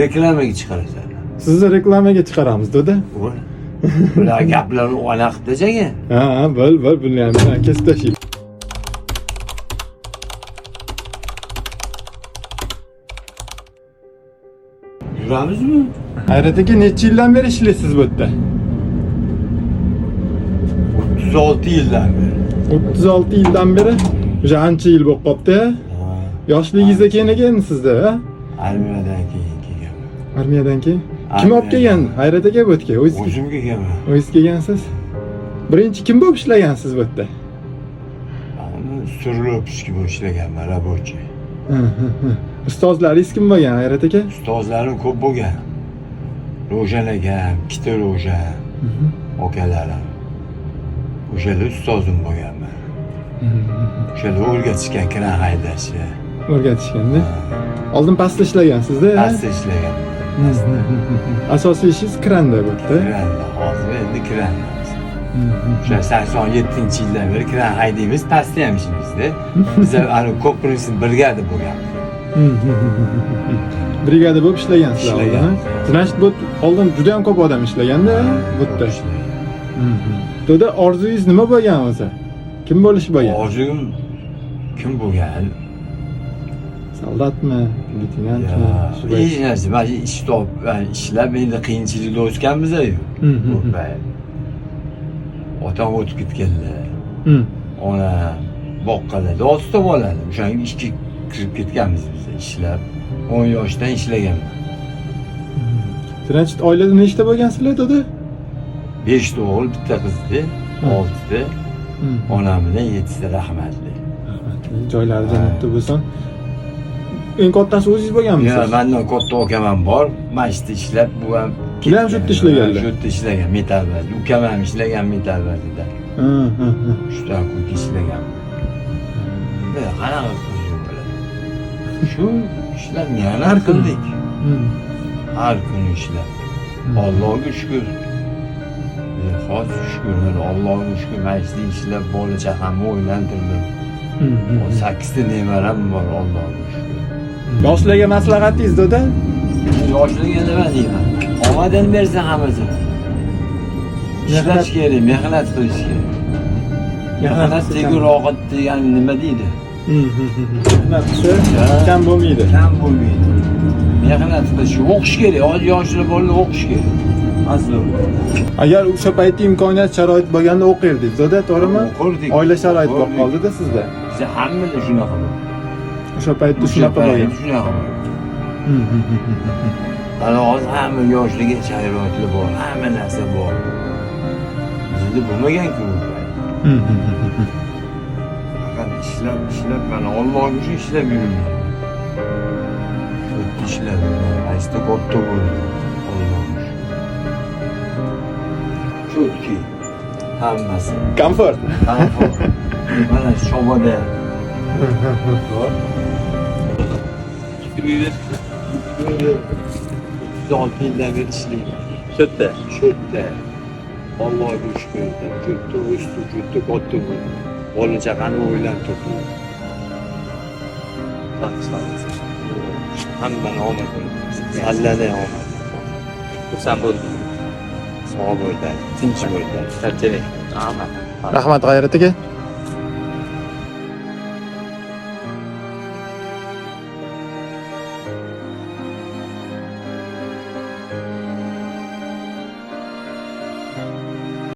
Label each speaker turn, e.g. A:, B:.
A: Reklamaga chiqarasan.
B: Sizni reklamaga chiqaramiz, dada.
A: Bular gaplarni ona qilib tashlagan.
B: Ha, bo'l, buni ham kesib tashlayman.
A: Yuramizmi?
B: Hayrat aka, necha yildan beri ishlaysiz bu yerda?
A: 36 yildan beri.
B: 36 yildan beri. O'sha ancha yil bo'lib qopti. Yoshligingizda keyin ekan sizda, ha?
A: Armiyadan keyin kelganman.
B: Armiyadan keyin. Kim olib kelgan? Hayrat aka bu yerga?
A: O'zim kelganman.
B: O'zingiz kelgansiz. Birinchi kim bo'lib ishlagansiz bu yerda?
A: Surlopski bo'lib ishlaganman, rabochiy.
B: Ustozlaringiz kim bo'lgan, Hayrat aka?
A: Ustozlarim ko'p bo'lgan. Ro'jan akam, ikkita Ro'jan, akalarim. O'shalar ustozim bo'lganman. O'shalar o'rgatishgan kran haydashni.
B: O'rgatishganda. Oldin pastda ishlagansiz-da?
A: Pastda ishlaganman.
B: Asosiy ishingiz kranda bu yerda.
A: Kranda, hozir endi kranda. O'sha 87-yildan beri kran haydaymiz, pastda ham ishimizda. Biz ana ko'pincha brigada bo'lganmiz.
B: Brigada bo'lib ishlagansizlar oldin. Значит, bu oldin juda ham ko'p odam ishlaganda bu yerda. To'da orzungiz nima bo'lgan o'zi? Kim bo'lish bo'lgan?
A: Orzum kim bo'lgan?
B: Soldatmi, leytenantmi?
A: Hech narsa, mana ish topib, ishlab endi qiyinchilikda o'sganmiz-ku. Otam o'tib ketganlar. Ona boqqanlar, 6 ta bolali. O'shanga ishga kirib ketganmiz biz, ishlab. 10 yoshdan ishlaganman.
B: Значит, oilada nechta bo'lgansizlar to'da?
A: 5 ta o'g'il, bitta qizdi, 6 ta. Onam bilan 7 ta rahmatli.
B: Joylari jannatda bo'lsin. Eng kattasi o'zingiz bo'lganmisiz?
A: Yo'q, mendan katta akam ham bor. Mashta ishlab, bu ham
B: Ular ham shu yerda ishlaganlar.
A: Shu yerda ishlagan, metal bazda. Ukam ham ishlagan metal bazda. Shunday qilib ishlagan. Qanaqa qilishim bilan. Shu ishlarni yana qildik. Har kun ishlab. Allohga shukr. Hozir shukr, Allohga shukr, mashta ishlab bola chaqamni o'ylantirdim. 8 ta nevaram bor, Allohga shukr.
B: Yoshlarga maslahatingiz doda?
A: Yoshlarga nima deyman? Omadan bersa hammasini. Ishlash kerak, mehnat qilish kerak. Mehnat degan rohat degani nima deydi?
B: Mehnat qilish kam bo'lmaydi.
A: Kam bo'lmaydi. Mehnat qilish, o'qish kerak. Hozir yoshlar bolalar o'qish kerak. Aslo.
B: Agar o'sha paytda imkoniyat, sharoit bo'lganda o'qirdingiz, doda, to'g'rimi?
A: O'qirdik.
B: Oila sharoit bo'lib qoldi-da sizda.
A: Biz hammalar shunaqa bo'ldi.
B: O'sha paytda shunaqa bo'lgan.
A: Shunaqa bo'ldi. Ana hozir hamma yoshlarga sharoitlar bor, hamma narsa bor. Bizda bo'lmagan-ku bu payt. Faqat ishlab mana Allohga uchun ishlab yuribman. Shu ishlab, aytsa katta bo'ldi. Chutki hammasi.
B: Komfort.
A: Mana shoboda. Yildan beri ishlayman. Shu yerda. Allohga shukr. Juda o'sdi, juda katta bo'ldi. Bola chaqani o'ylantirdim. Hammani omad bo'lsin. Allada omad. Xursand bo'ldim. Sog' bo'ling, tinch bo'ling. Charchalang.
B: Rahmat G'ayrat aka.